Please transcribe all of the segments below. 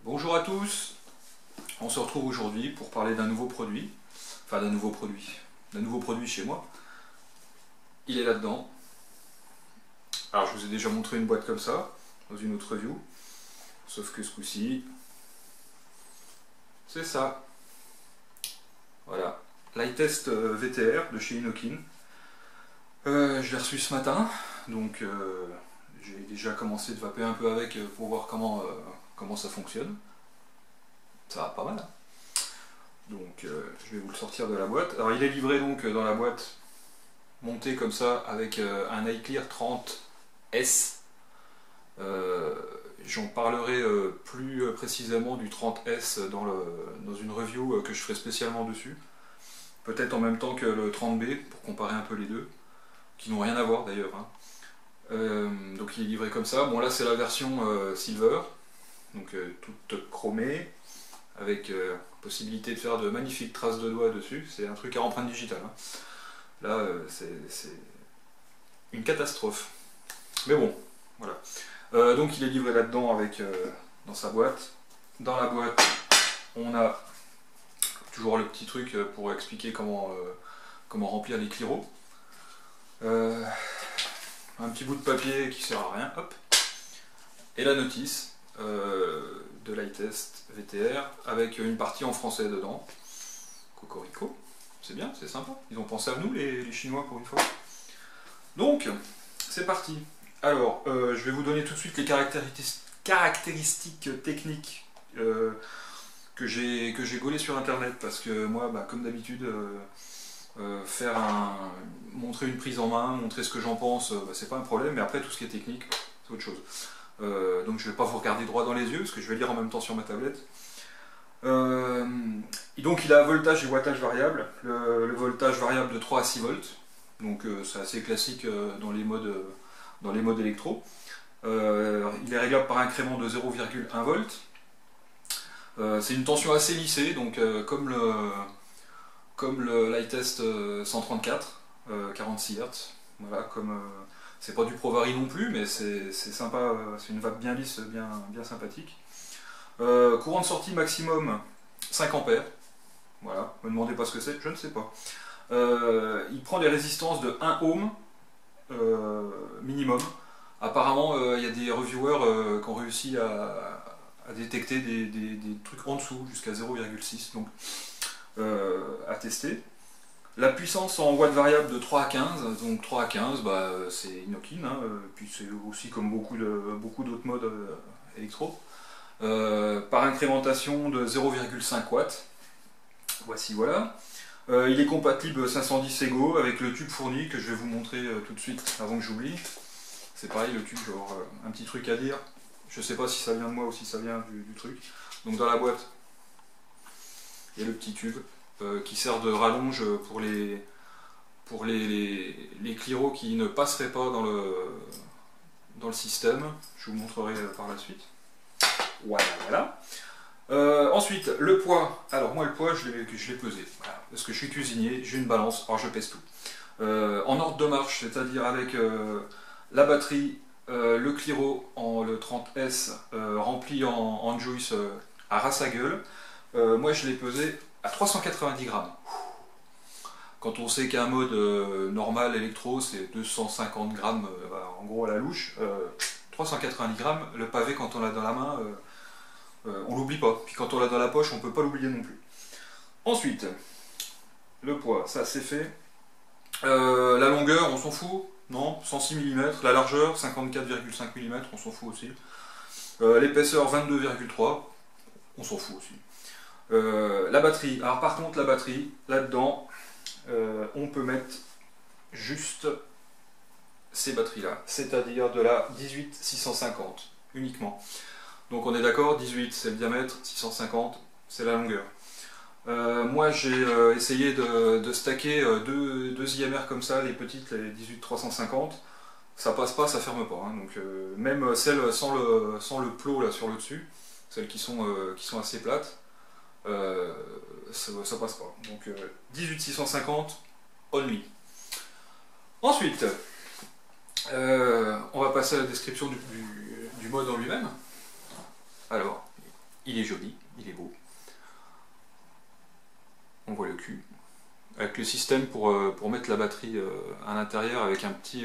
Bonjour à tous, on se retrouve aujourd'hui pour parler d'un nouveau produit, d'un nouveau produit chez moi. Il est là-dedans. Alors je vous ai déjà montré une boîte comme ça, dans une autre review, sauf que ce coup-ci, c'est ça. Voilà, Lightest VTR de chez Inokin. Je l'ai reçu ce matin, donc j'ai déjà commencé de vaper un peu avec pour voir comment ça fonctionne. Ça va pas mal, hein. Donc je vais vous le sortir de la boîte. Alors il est livré donc dans la boîte monté comme ça avec un iClear 30S. J'en parlerai plus précisément du 30S dans une review que je ferai spécialement dessus. Peut-être en même temps que le 30B pour comparer un peu les deux, qui n'ont rien à voir d'ailleurs, hein. Donc il est livré comme ça. Bon là c'est la version Silver, donc toute chromée, avec possibilité de faire de magnifiques traces de doigts dessus. C'est un truc à empreinte digitale, hein. Là c'est une catastrophe. Mais bon, voilà. Donc il est livré là-dedans avec dans sa boîte. Dans la boîte, on a toujours le petit truc pour expliquer comment remplir les cliros. Un petit bout de papier qui sert à rien, hop. Et la notice de Lightest VTR avec une partie en français dedans. Cocorico, c'est bien, c'est sympa. Ils ont pensé à nous les Chinois pour une fois. Donc, c'est parti. Alors, je vais vous donner tout de suite les caractéristiques techniques que j'ai gaulées sur internet, parce que moi, comme d'habitude, montrer une prise en main, montrer ce que j'en pense, c'est pas un problème, mais après tout ce qui est technique, c'est autre chose. Donc je vais pas vous regarder droit dans les yeux, parce que je vais lire en même temps sur ma tablette. Et donc il a voltage et wattage variable, le voltage variable de 3 à 6 volts, donc c'est assez classique dans les modes électro. Il est réglable par incrément de 0,1 volt. C'est une tension assez lissée, donc comme le Lightest 134, 46 Hz. Voilà, c'est pas du Provari non plus, mais c'est sympa, c'est une vape bien lisse, bien sympathique. Courant de sortie maximum 5 ampères. Voilà, ne me demandez pas ce que c'est, je ne sais pas. Il prend des résistances de 1 ohm minimum. Apparemment, il y a des reviewers qui ont réussi à détecter des trucs en dessous, jusqu'à 0,6. Donc, à tester. La puissance en watts variable de 3 à 15, donc 3 à 15, c'est Inokin, hein, puis c'est aussi comme beaucoup d'autres modes électro. Par incrémentation de 0,5 watts. Voici, voilà. Il est compatible 510 Ego avec le tube fourni que je vais vous montrer tout de suite avant que j'oublie. C'est pareil, le tube, genre un petit truc à dire. Je sais pas si ça vient de moi ou si ça vient du truc. Donc dans la boîte, il y a le petit tube qui sert de rallonge pour les cliros qui ne passeraient pas dans le système. Je vous montrerai par la suite. Voilà. Ensuite, le poids. Alors moi le poids, je l'ai pesé. Voilà. Parce que je suis cuisinier, j'ai une balance, alors je pèse tout. En ordre de marche, c'est-à-dire avec la batterie, le Cliro le 30S rempli en juice à ras à gueule. Moi je l'ai pesé à 390 grammes. Quand on sait qu'un mode normal électro c'est 250 grammes en gros à la louche, 390 grammes, le pavé quand on l'a dans la main, on l'oublie pas. Puis quand on l'a dans la poche, on peut pas l'oublier non plus. Ensuite, le poids, ça c'est fait. La longueur, on s'en fout, non, 106 mm. La largeur, 54,5 mm, on s'en fout aussi. L'épaisseur, 22,3, on s'en fout aussi. La batterie, alors par contre la batterie, là-dedans, on peut mettre juste ces batteries-là, c'est-à-dire de la 18650 uniquement. Donc on est d'accord, 18 c'est le diamètre, 650 c'est la longueur. Moi j'ai essayé de stacker deux IMR comme ça, les petites, les 18350, ça passe pas, ça ferme pas, hein. Donc même celles sans le plot là sur le dessus, celles qui sont assez plates, ça passe pas. Donc 18650 only. Ensuite, on va passer à la description du mode en lui-même. Alors, il est joli, il est beau. On voit le cul. Avec le système pour mettre la batterie à l'intérieur avec un petit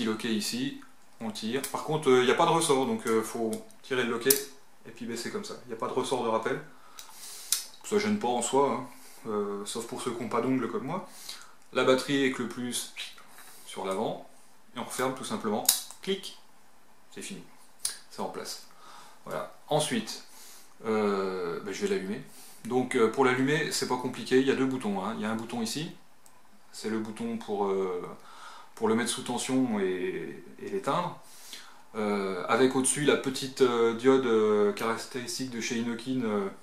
loquet ici, on tire. Par contre, il n'y a pas de ressort, donc il faut tirer le loquet et puis baisser comme ça. Il n'y a pas de ressort de rappel. Ça gêne pas en soi, hein, sauf pour ceux qui n'ont pas d'ongles comme moi. La batterie avec le plus sur l'avant, et on referme tout simplement. Clic, c'est fini. C'est en place. Voilà. Ensuite, je vais l'allumer. Donc pour l'allumer, c'est pas compliqué, il y a deux boutons. Hein. Il y a un bouton ici, c'est le bouton pour le mettre sous tension et l'éteindre. Avec au-dessus la petite diode caractéristique de chez Inokin,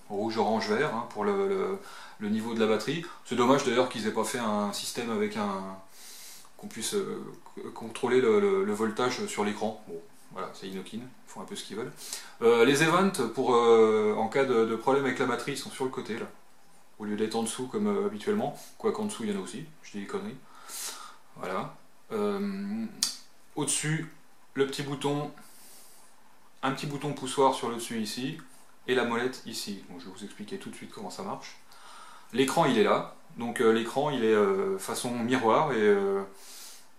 rouge, orange, vert, hein, pour le niveau de la batterie. C'est dommage d'ailleurs qu'ils aient pas fait un système avec qu'on puisse contrôler le voltage sur l'écran. Bon, voilà, c'est Inokin, ils font un peu ce qu'ils veulent. Les events, en cas de problème avec la batterie, ils sont sur le côté, là, au lieu d'être en dessous comme habituellement, quoi qu'en dessous il y en a aussi, je dis des conneries. Voilà. Au-dessus, le petit bouton, un petit bouton poussoir sur le dessus ici, et la molette ici. Bon, je vais vous expliquer tout de suite comment ça marche. L'écran il est là, donc l'écran il est façon miroir, et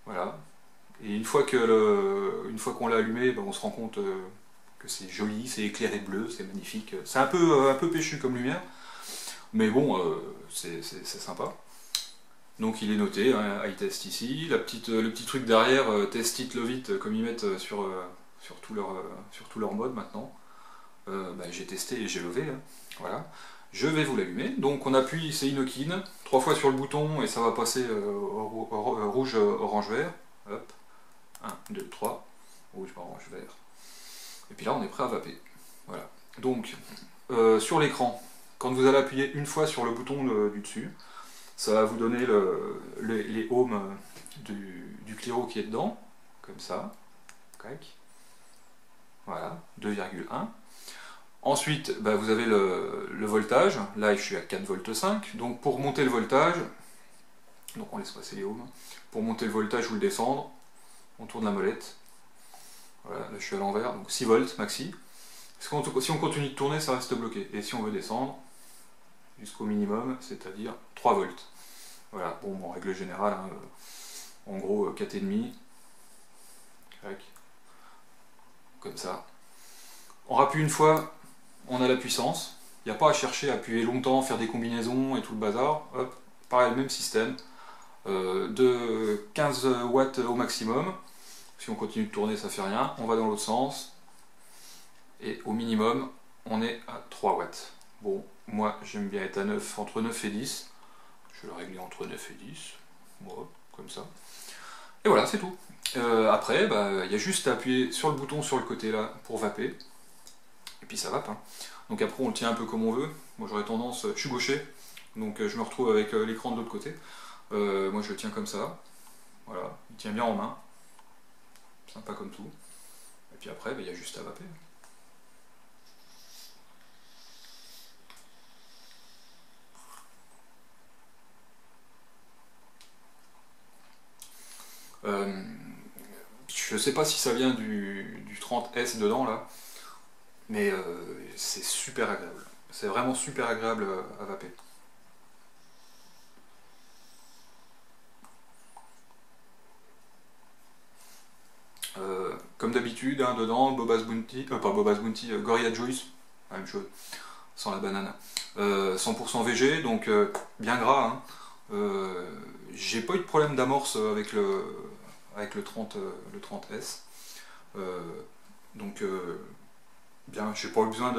voilà. Et une fois qu'on l'a allumé, ben, on se rend compte que c'est joli, c'est éclairé bleu, c'est magnifique. C'est un peu péchu comme lumière, mais bon, c'est sympa. Donc il est noté, hein, iTest ici, le petit truc derrière, test it, love it, comme ils mettent sur tout leur mode maintenant. J'ai testé et j'ai levé, hein. Voilà. Je vais vous l'allumer, donc on appuie, c'est Inokin, 3 fois sur le bouton et ça va passer rouge, orange, vert. Hop, 1, 2, 3, rouge, orange, vert. Et puis là on est prêt à vaper. Voilà. Donc sur l'écran, quand vous allez appuyer une fois sur le bouton du dessus, ça va vous donner les ohms du Cliro qui est dedans, comme ça. Voilà, 2,1. Ensuite, vous avez le voltage. Là, je suis à 4,5 V. Donc, pour monter le voltage, donc on laisse passer les ohms. Pour monter le voltage ou le descendre, on tourne la molette. Voilà, là, je suis à l'envers. Donc, 6 volts maxi. Si on continue de tourner, ça reste bloqué. Et si on veut descendre jusqu'au minimum, c'est-à-dire 3 volts. Voilà, bon, en règle générale, hein, en gros 4,5. Comme ça. On rappuie une fois, on a la puissance. Il n'y a pas à chercher à appuyer longtemps, faire des combinaisons et tout le bazar. Hop, pareil, même système. De 15 watts au maximum. Si on continue de tourner, ça fait rien. On va dans l'autre sens. Et au minimum, on est à 3 watts. Bon, moi j'aime bien être à 9, entre 9 et 10. Je vais le régler entre 9 et 10. Bon, comme ça. Et voilà, c'est tout. Après, il y a juste à appuyer sur le bouton sur le côté là pour vaper. Et puis ça vape. Hein. Donc après, on le tient un peu comme on veut. Moi j'aurais tendance, je suis gaucher, donc je me retrouve avec l'écran de l'autre côté. Moi je le tiens comme ça. Voilà, il tient bien en main. Sympa comme tout. Et puis après, il y a juste à vaper. Je sais pas si ça vient du 30S dedans là, mais c'est super agréable. C'est vraiment super agréable à vaper. Comme d'habitude, hein, dedans, Boba's Bounty, pas Boba's Bounty, Gorilla Juice, la même chose, sans la banane. 100% VG, donc bien gras. Hein. J'ai pas eu de problème d'amorce avec le 30S. Donc bien, j'ai pas eu besoin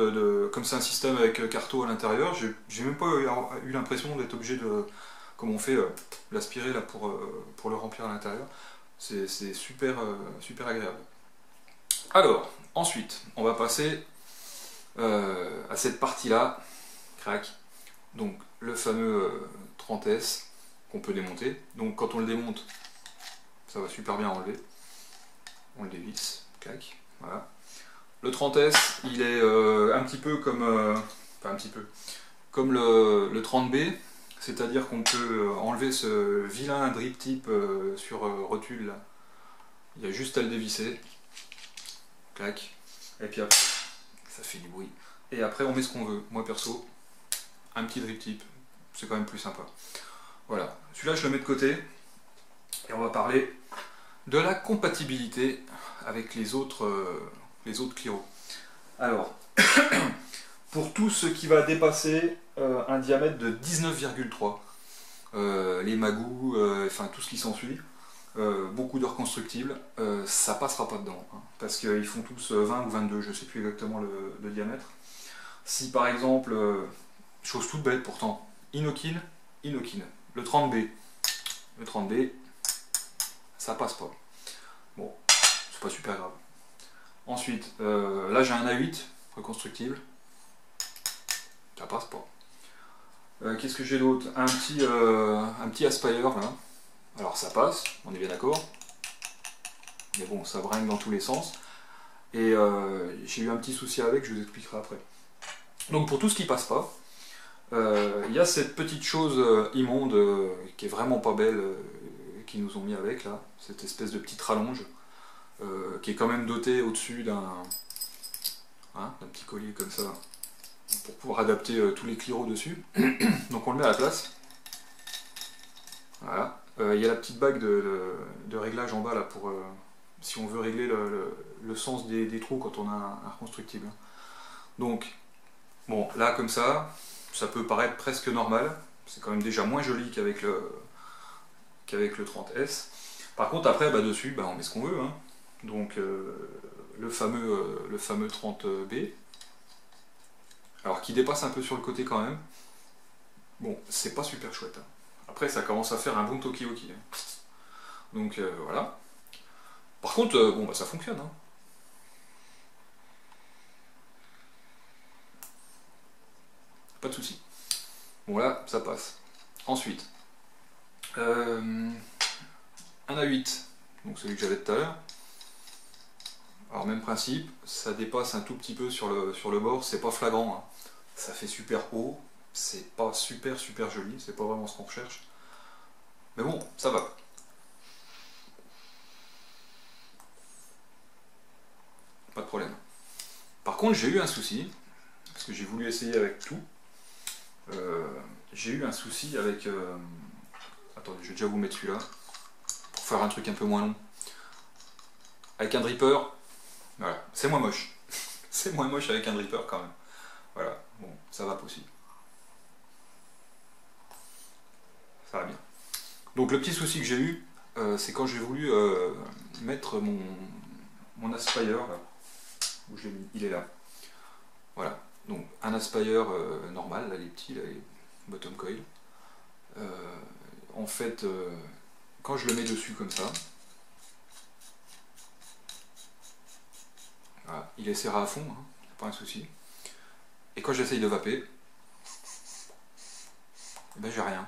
comme c'est un système avec carto à l'intérieur, j'ai même pas eu l'impression d'être obligé de, comme on fait, l'aspirer là pour le remplir à l'intérieur. C'est super, super agréable. Alors, ensuite, on va passer à cette partie-là, crac. Donc, le fameux 30S qu'on peut démonter. Donc, quand on le démonte, ça va super bien enlever. On le dévisse, clac, voilà. Le 30S, il est un petit peu comme, enfin un petit peu, comme le 30B, c'est-à-dire qu'on peut enlever ce vilain drip tip sur rotule là. Il y a juste à le dévisser, clac, et puis après, ça fait du bruit. Et après on met ce qu'on veut. Moi perso, un petit drip tip, c'est quand même plus sympa. Voilà, celui-là je le mets de côté, et on va parler de la compatibilité avec les autres Cliro. Alors, pour tout ce qui va dépasser un diamètre de 19,3, les magous, enfin tout ce qui s'ensuit, beaucoup d'heures constructibles, ça passera pas dedans, hein, parce qu'ils font tous 20 ou 22, je sais plus exactement le diamètre. Si par exemple, chose toute bête pourtant, Inokin, le 30B, ça passe pas. Bon, c'est pas super grave. Ensuite, là j'ai un A8 reconstructible, ça passe pas. Qu'est-ce que j'ai d'autre? Un petit Aspire là. Alors ça passe, on est bien d'accord. Mais bon, ça bringue dans tous les sens. Et j'ai eu un petit souci avec, je vous expliquerai après. Donc pour tout ce qui passe pas, il y a cette petite chose immonde qui est vraiment pas belle, qu'ils nous ont mis avec là, cette espèce de petite rallonge, qui est quand même dotée au-dessus d'un petit collier comme ça, pour pouvoir adapter tous les Cliro dessus. Donc on le met à la place. Voilà. Il y a la petite bague de réglage en bas là pour si on veut régler le sens des trous quand on a un reconstructible. Donc, bon, là comme ça peut paraître presque normal. C'est quand même déjà moins joli qu'avec le 30S. Par contre, après, dessus, on met ce qu'on veut. Hein. Donc, le fameux 30B. Alors, qui dépasse un peu sur le côté quand même. Bon, c'est pas super chouette. Hein. Après, ça commence à faire un bon Toki-Oki. Hein. Donc, voilà. Par contre, ça fonctionne. Hein. Pas de souci. Bon, là, ça passe. Ensuite, un A8, donc celui que j'avais tout à l'heure. Alors, même principe, ça dépasse un tout petit peu sur le bord, c'est pas flagrant. Hein. Ça fait super haut, c'est pas super joli, c'est pas vraiment ce qu'on recherche. Mais bon, ça va. Pas de problème. Par contre, j'ai eu un souci, parce que j'ai voulu essayer avec tout. J'ai eu un souci avec... Attendez, je vais déjà vous mettre celui-là, pour faire un truc un peu moins long. Avec un dripper, voilà, c'est moins moche. C'est moins moche avec un dripper quand même. Voilà, bon, ça va possible. Ça va bien. Donc le petit souci que j'ai eu, c'est quand j'ai voulu mettre mon Aspire, là, où je l'ai mis, il est là. Voilà, donc un Aspire normal, là, les petits, là, les bottom coil. En fait, quand je le mets dessus comme ça, voilà, il est serré à fond, hein, c'est pas un souci. Et quand j'essaye de vaper, j'ai rien.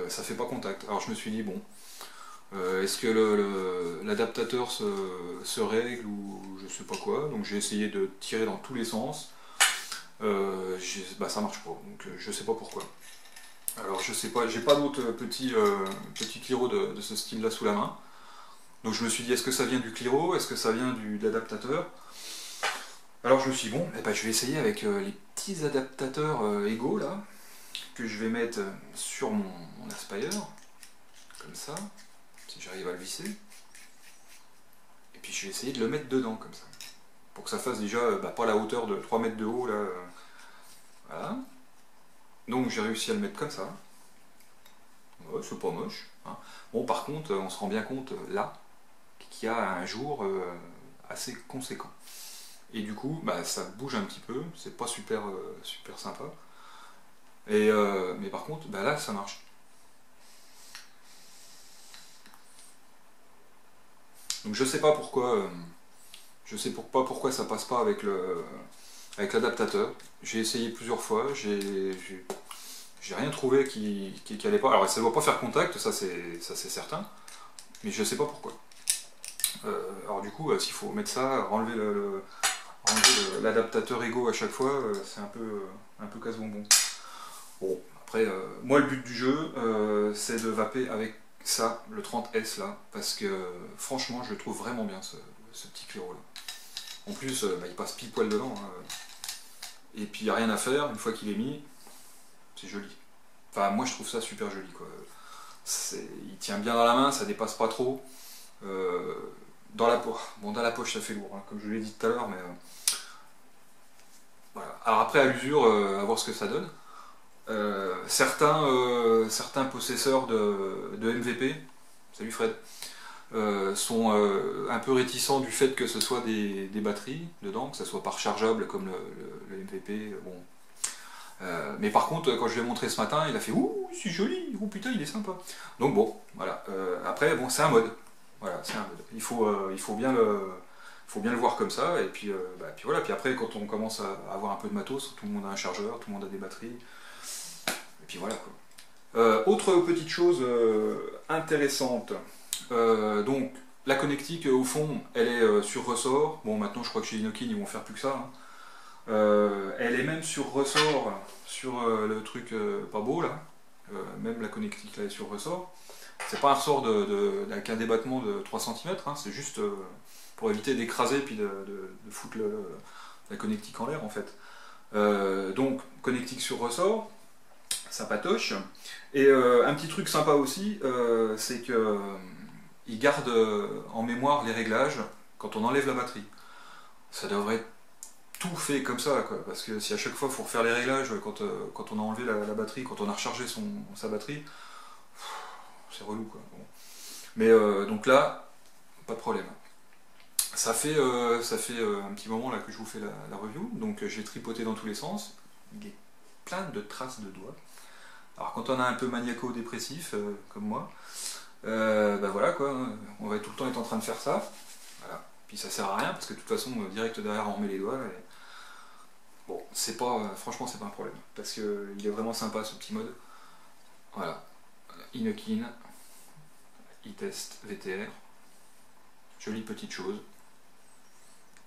Ça fait pas contact. Alors je me suis dit, bon, est-ce que l'adaptateur se règle ou je sais pas quoi. Donc j'ai essayé de tirer dans tous les sens. Ça marche pas, donc je sais pas pourquoi. Alors je sais pas, j'ai pas d'autres petits Cliro de ce style là sous la main. Donc je me suis dit, est-ce que ça vient du Cliro, est-ce que ça vient de l'adaptateur? Alors je me suis dit, bon, je vais essayer avec les petits adaptateurs égaux là, que je vais mettre sur mon Aspire, comme ça, si j'arrive à le visser. Et puis je vais essayer de le mettre dedans, comme ça, pour que ça fasse déjà pas la hauteur de 3 mètres de haut là. Voilà. Donc j'ai réussi à le mettre comme ça. Ouais, c'est pas moche. Hein. Bon, par contre, on se rend bien compte là qu'il y a un jour assez conséquent. Et du coup, ça bouge un petit peu, c'est pas super sympa. Et, mais par contre, là, ça marche. Donc je sais pas pourquoi, ça passe pas avec l'adaptateur. J'ai essayé plusieurs fois, j'ai rien trouvé qui allait pas. Alors ça ne doit pas faire contact, ça c'est certain, mais je sais pas pourquoi. Alors du coup, s'il faut mettre ça, enlever l'adaptateur égaux à chaque fois, c'est un peu casse-bonbon. Bon, après, moi le but du jeu, c'est de vaper avec ça, le 30S là, parce que franchement, je le trouve vraiment bien ce petit Cliro là. En plus, bah, il passe pile poil dedans. Hein. Et puis il n'y a rien à faire, une fois qu'il est mis, c'est joli. Enfin, moi je trouve ça super joli, quoi. Il tient bien dans la main, ça dépasse pas trop. Dans la poche, bon, dans la poche ça fait lourd, hein, comme je l'ai dit tout à l'heure, mais voilà. Alors après à l'usure, à voir ce que ça donne. Certains possesseurs de MVP, salut Fred, sont un peu réticents du fait que ce soit des batteries dedans, que ce soit pas rechargeable comme le MVP. Bon. Mais par contre, quand je lui ai montré ce matin, il a fait ouh, c'est joli, ouh putain, il est sympa. Donc bon, voilà. Après, bon, c'est un mode. Voilà, c'est un mode. Il faut bien le voir comme ça. Et puis, puis voilà. Puis après, quand on commence à avoir un peu de matos, tout le monde a un chargeur, tout le monde a des batteries. Et puis voilà quoi. Autre petite chose intéressante. Donc la connectique au fond, elle est sur ressort. Bon, maintenant je crois que chez Inokin ils vont faire plus que ça. Hein. Elle est même sur ressort sur le truc pas beau là. Même la connectique là est sur ressort. C'est pas un ressort avec un débattement de 3 cm, hein, c'est juste pour éviter d'écraser puis de foutre la connectique en l'air en fait. Donc connectique sur ressort, ça patoche. Et un petit truc sympa aussi, c'est que il garde en mémoire les réglages quand on enlève la batterie. Ça devrait être tout fait comme ça, quoi, parce que si à chaque fois il faut refaire les réglages quand on a enlevé la batterie, quand on a rechargé sa batterie, c'est relou quoi. Bon. Mais donc là, pas de problème. Ça fait un petit moment là que je vous fais la review, donc j'ai tripoté dans tous les sens. Il est plein de traces de doigts. Alors quand on a un peu maniaco-dépressif comme moi, bah voilà quoi, on va tout le temps être en train de faire ça. Voilà. Puis ça sert à rien parce que de toute façon direct derrière on remet les doigts. Et... Bon, c'est pas, franchement c'est pas un problème parce que il est vraiment sympa ce petit mode. Voilà, Inokin, e-test VTR, jolie petite chose,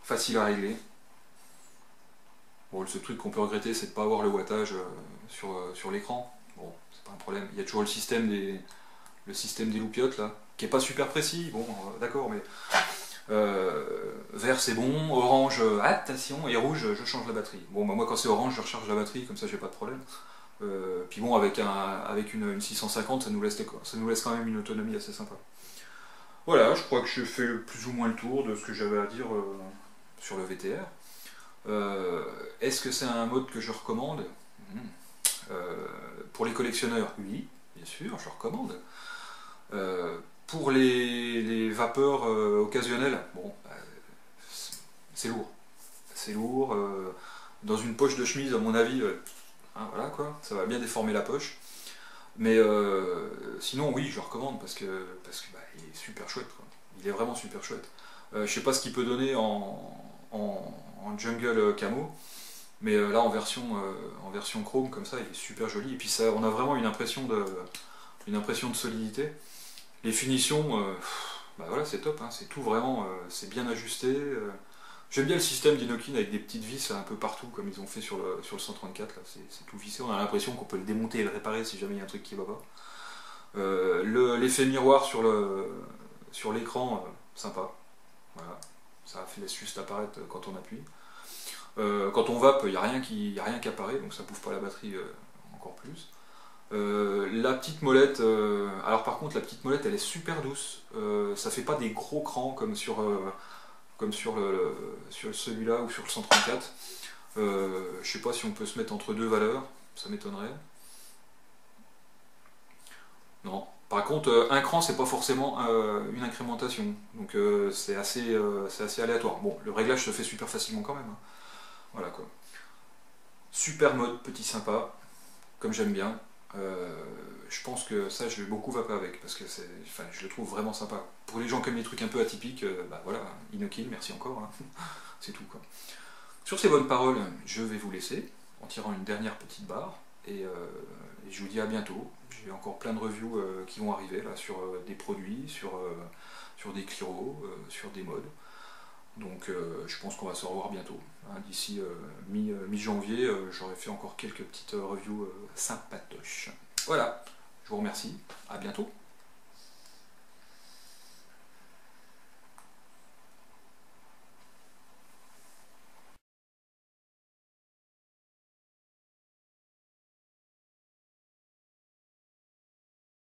facile à régler. Bon, le seul truc qu'on peut regretter c'est de ne pas avoir le wattage sur l'écran. Bon, c'est pas un problème. Il y a toujours le système des loupiottes là, qui est pas super précis. Bon, d'accord, mais vert c'est bon, orange attention, et rouge je change la batterie. Bon, bah, moi quand c'est orange je recharge la batterie, comme ça j'ai pas de problème. Puis bon, avec une 650, ça nous laisse quand même une autonomie assez sympa. Voilà, je crois que je fais plus ou moins le tour de ce que j'avais à dire sur le VTR. Est-ce que c'est un mode que je recommande? Pour les collectionneurs, oui, bien sûr, je recommande. Pour les vapeurs occasionnelles, bon, c'est lourd. C'est lourd. Dans une poche de chemise, à mon avis, hein, voilà quoi, ça va bien déformer la poche. Mais sinon, oui, je recommande parce que bah, il est super chouette, quoi. Il est vraiment super chouette. Je sais pas ce qu'il peut donner en jungle camo, mais là en version chrome comme ça, il est super joli. Et puis ça, on a vraiment une impression de solidité. Les finitions, bah voilà, c'est top, hein, c'est tout vraiment, c'est bien ajusté. J'aime bien le système d'Inokin avec des petites vis un peu partout, comme ils ont fait sur le 134, là, c'est tout vissé. On a l'impression qu'on peut le démonter et le réparer si jamais il y a un truc qui va pas. L'effet miroir sur l'écran, sympa. Voilà, ça laisse juste apparaître quand on appuie. Quand on vape, il n'y a rien qui apparaît, donc ça bouffe pas la batterie encore plus. La petite molette, alors par contre la petite molette elle est super douce, ça fait pas des gros crans comme sur celui-là ou sur le 134. Je sais pas si on peut se mettre entre deux valeurs, ça m'étonnerait. Non. Par contre, un cran c'est pas forcément une incrémentation, donc c'est assez aléatoire. Bon, le réglage se fait super facilement quand même. Hein. Voilà quoi. Super mode, petit sympa, comme j'aime bien. Je pense que ça je vais beaucoup vaper avec parce que je le trouve vraiment sympa. Pour les gens qui aiment les trucs un peu atypiques, bah voilà, Inokin, merci encore, hein. C'est tout quoi. Sur ces bonnes paroles, je vais vous laisser en tirant une dernière petite barre et je vous dis à bientôt. J'ai encore plein de reviews qui vont arriver là sur des produits, sur des Cliro, sur des modes. Donc je pense qu'on va se revoir bientôt. Hein, d'ici mi-janvier, j'aurai fait encore quelques petites reviews sympatoches. Voilà, je vous remercie, à bientôt.